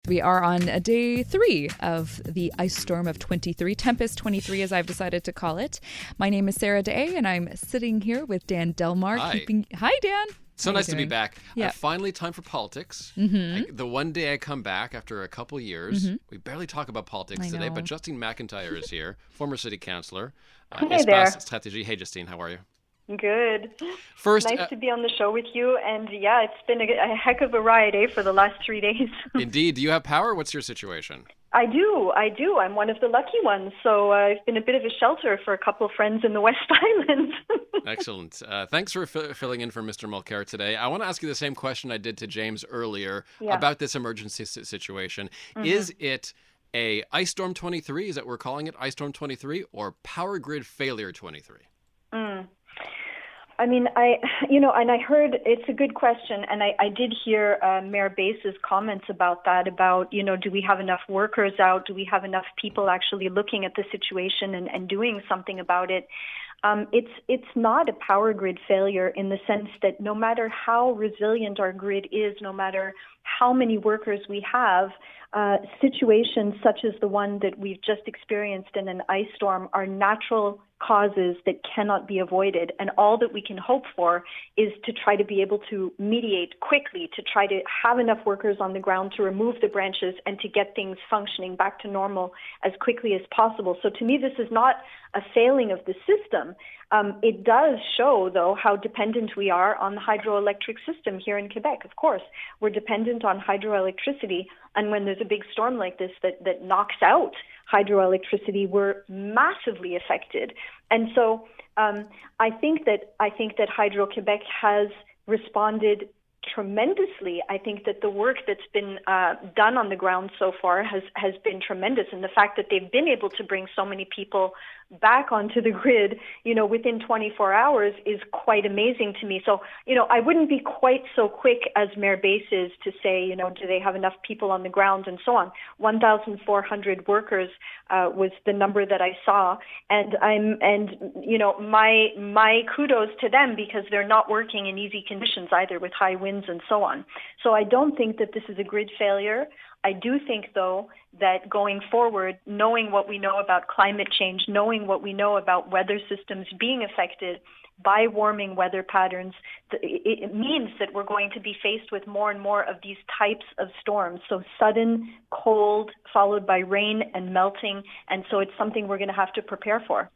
We are on day 3 of the ice storm of 23, Tempest 23 as I've decided to call it. My name is Sarah Day and I'm sitting here with Dan Delmar. Hi. Hi, Dan. So nice to be back. Yeah. Finally, time for politics. The one day I come back after a couple years, we barely talk about politics today, but Justine MCINTYRE is here, former city councilor. Hey there. Strategy. Hey, Justine, how are you? Good. First, nice to be on the show with you. And yeah, it's been a heck of a ride, for the last 3 days. Indeed. Do you have power? What's your situation? I do. I'm one of the lucky ones. So I've been a bit of a shelter for a couple of friends in the West Island. Excellent. Thanks for filling in for Mr. Mulcair today. I want to ask you the same question I did to James earlier about this emergency situation. Is it a Ice Storm 23? Is that what we're calling it, Ice Storm 23, or Power Grid Failure 23? I mean, and I heard it's a good question, and I did hear Mayor Bass's comments about that, about, do we have enough workers out? Do we have enough people actually looking at the situation and doing something about it? It's not a power grid failure in the sense that no matter how resilient our grid is, no matter how many workers we have, situations such as the one that we've just experienced in an ice storm are natural causes that cannot be avoided. And all that we can hope for is to try to be able to mediate quickly, to try to have enough workers on the ground to remove the branches and to get things functioning back to normal as quickly as possible. So to me, this is not a failing of the system. It does show, though, how dependent we are on the hydroelectric system here in Quebec. Of course, we're dependent on hydroelectricity. And when there's a big storm like this that knocks out hydroelectricity, we're massively affected. And so I think that Hydro-Quebec has responded tremendously. I think that the work that's been done on the ground so far has been tremendous. And the fact that they've been able to bring so many people back onto the grid, within 24 hours is quite amazing to me. So, I wouldn't be quite so quick as Mayor Bass is to say, do they have enough people on the ground and so on. 1,400 workers was the number that I saw. And my kudos to them, because they're not working in easy conditions either, with high winds and so on. So I don't think that this is a grid failure. I do think, though, that going forward, knowing what we know about climate change, knowing what we know about weather systems being affected by warming weather patterns, it means that we're going to be faced with more and more of these types of storms. So sudden cold followed by rain and melting. And so it's something we're going to have to prepare for.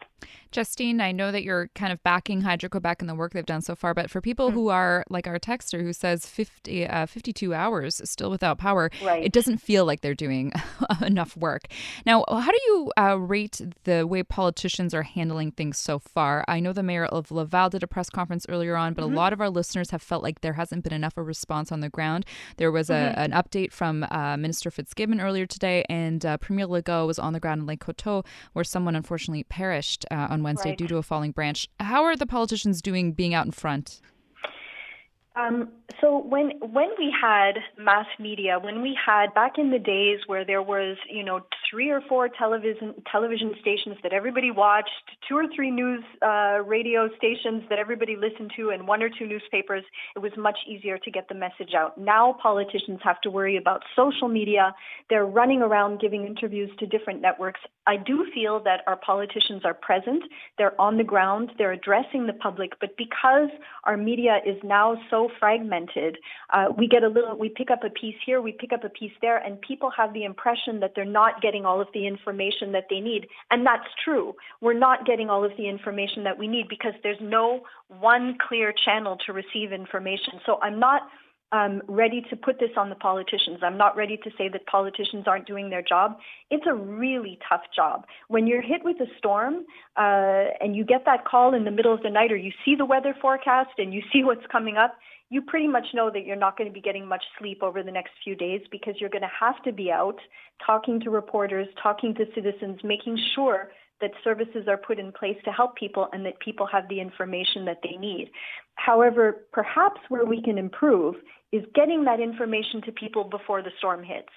Justine, I know that you're kind of backing Hydro-Quebec and the work they've done so far, but for people who are like our texter who says 52 hours still without power, It doesn't feel like they're doing enough work. Now, how do you rate the way politicians are handling things so far? I know the mayor of Laval did a press conference earlier on, but a lot of our listeners have felt like there hasn't been enough of a response on the ground. There was an update from Minister Fitzgibbon earlier today, and Premier Legault was on the ground in Lake Coteau, where someone unfortunately perished on Wednesday due to a falling branch. How are the politicians doing being out in front? So when we had mass media, when we had back in the days where there was 3 or 4 television stations that everybody watched, 2 or 3 news radio stations that everybody listened to, and 1 or 2 newspapers, it was much easier to get the message out. Now politicians have to worry about social media. They're running around giving interviews to different networks. I do feel that our politicians are present. They're on the ground. They're addressing the public. But because our media is now so fragmented, we pick up a piece here, we pick up a piece there, and people have the impression that they're not getting all of the information that they need. And that's true. We're not getting all of the information that we need because there's no one clear channel to receive information. So I'm not ready to put this on the politicians. I'm not ready to say that politicians aren't doing their job. It's a really tough job. When you're hit with a storm and you get that call in the middle of the night, or you see the weather forecast and you see what's coming up, you pretty much know that you're not going to be getting much sleep over the next few days, because you're going to have to be out talking to reporters, talking to citizens, making sure that services are put in place to help people and that people have the information that they need. However, perhaps where we can improve is getting that information to people before the storm hits.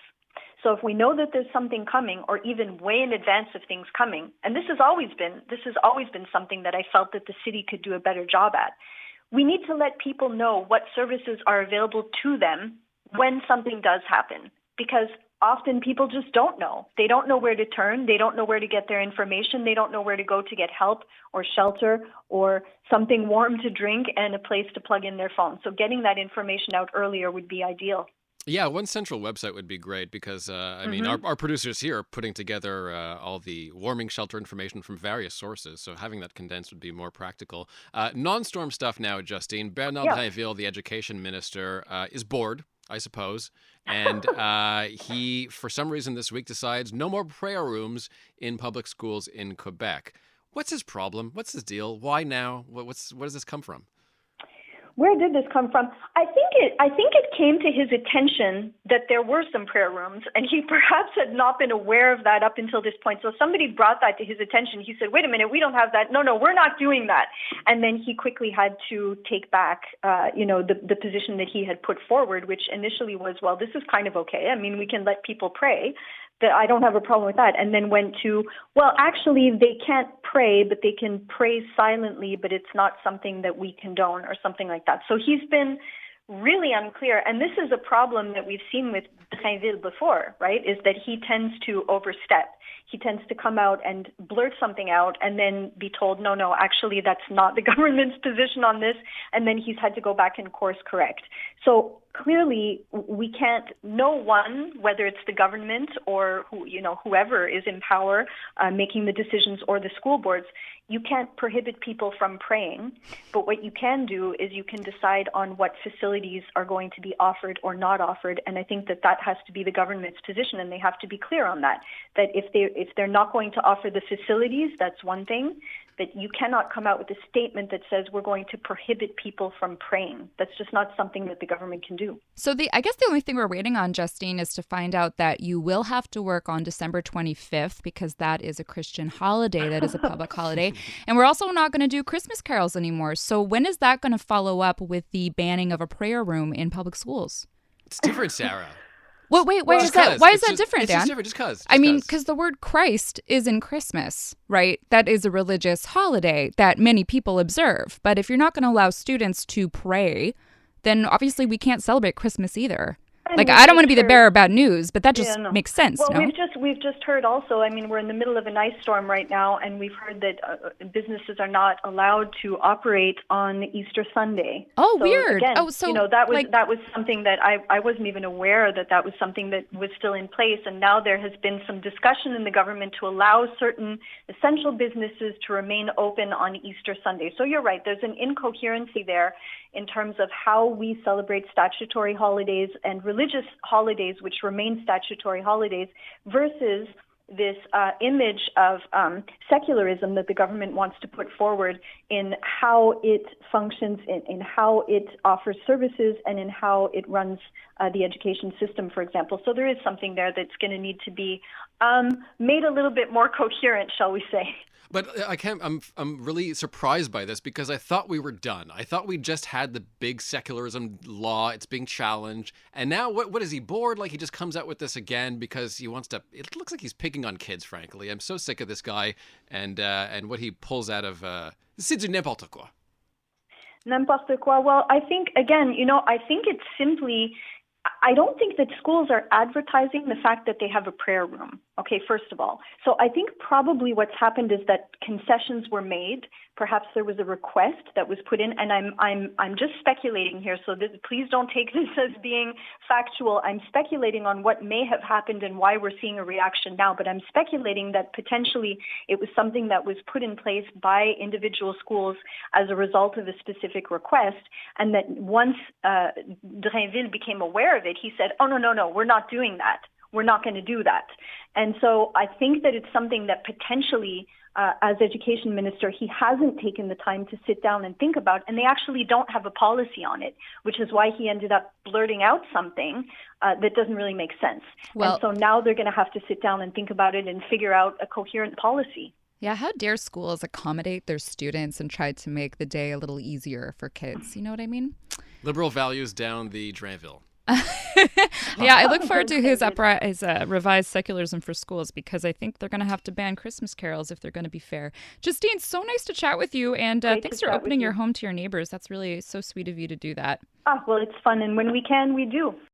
So if we know that there's something coming, or even way in advance of things coming, and this has always been something that I felt that the city could do a better job at. We need to let people know what services are available to them when something does happen. Because often people just don't know. They don't know where to turn. They don't know where to get their information. They don't know where to go to get help or shelter or something warm to drink and a place to plug in their phone. So getting that information out earlier would be ideal. Yeah, one central website would be great because, I mean, our producers here are putting together all the warming shelter information from various sources, so having that condensed would be more practical. Non-storm stuff now, Justine. Bernard Drinville, the education minister, is bored, I suppose, and he, for some reason this week, decides no more prayer rooms in public schools in Quebec. What's his problem? What's his deal? Why now? What does this come from? Where did this come from? I think it came to his attention that there were some prayer rooms, and he perhaps had not been aware of that up until this point. So somebody brought that to his attention. He said, "Wait a minute, we don't have that. No, we're not doing that." And then he quickly had to take back, the position that he had put forward, which initially was, well, this is kind of okay. I mean, we can let people pray. That I don't have a problem with that. And then went to, well, actually, they can't pray, but they can pray silently, but it's not something that we condone or something like that. So he's been really unclear. And this is a problem that we've seen with Drinville before, right, is that he tends to overstep. He tends to come out and blurt something out and then be told, no, actually, that's not the government's position on this. And then he's had to go back and course correct. So clearly, we can't know, one, whether it's the government or whoever is in power making the decisions or the school boards. You can't prohibit people from praying, but what you can do is you can decide on what facilities are going to be offered or not offered, and I think that has to be the government's position, and they have to be clear on that. That if they're not going to offer the facilities, that's one thing. That you cannot come out with a statement that says we're going to prohibit people from praying. That's just not something that the government can do. So I guess the only thing we're waiting on, Justine, is to find out that you will have to work on December 25th because that is a Christian holiday. That is a public holiday. And we're also not going to do Christmas carols anymore. So when is that going to follow up with the banning of a prayer room in public schools? It's different, Sarah. Well, wait, why is that different, Dan? It's different, just because. I mean, because the word Christ is in Christmas, right? That is a religious holiday that many people observe. But if you're not going to allow students to pray, then obviously we can't celebrate Christmas either. Like, I don't want to be the bearer of bad news, but that just makes sense, well, no? We've just heard also, I mean, we're in the middle of an ice storm right now, and we've heard that businesses are not allowed to operate on Easter Sunday. Oh, so, weird. Again, that was something that I wasn't even aware that was something that was still in place, and now there has been some discussion in the government to allow certain essential businesses to remain open on Easter Sunday. So you're right, there's an incoherency there in terms of how we celebrate statutory holidays and religious holidays, which remain statutory holidays, versus this image of secularism that the government wants to put forward in how it functions, in how it offers services, and in how it runs the education system, for example. So there is something there that's going to need to be made a little bit more coherent, shall we say. But I'm really surprised by this because I thought we were done. I thought we just had the big secularism law. It's being challenged. And now what is he bored? Like he just comes out with this again because he wants to, it looks like he's picking on kids, frankly. I'm so sick of this guy and what he pulls out of, c'est du n'importe quoi. N'importe quoi. Well, I think, again, I think it's simply, I don't think that schools are advertising the fact that they have a prayer room. Okay, first of all. So I think probably what's happened is that concessions were made. Perhaps there was a request that was put in, and I'm just speculating here. So please don't take this as being factual. I'm speculating on what may have happened and why we're seeing a reaction now. But I'm speculating that potentially it was something that was put in place by individual schools as a result of a specific request, and that once Drinville became aware of it, he said, "Oh no, we're not doing that. We're not going to do that." And so I think that it's something that potentially, as education minister, he hasn't taken the time to sit down and think about, and they actually don't have a policy on it, which is why he ended up blurting out something that doesn't really make sense. Well, and so now they're going to have to sit down and think about it and figure out a coherent policy. Yeah, how dare schools accommodate their students and try to make the day a little easier for kids? You know what I mean? Liberal values down the Drinville. Yeah, I look forward to his revised secularism for schools because I think they're going to have to ban Christmas carols if they're going to be fair. Justine, so nice to chat with you, and thanks for opening your home to your neighbors. That's really so sweet of you to do that. Well, it's fun, and when we can, we do.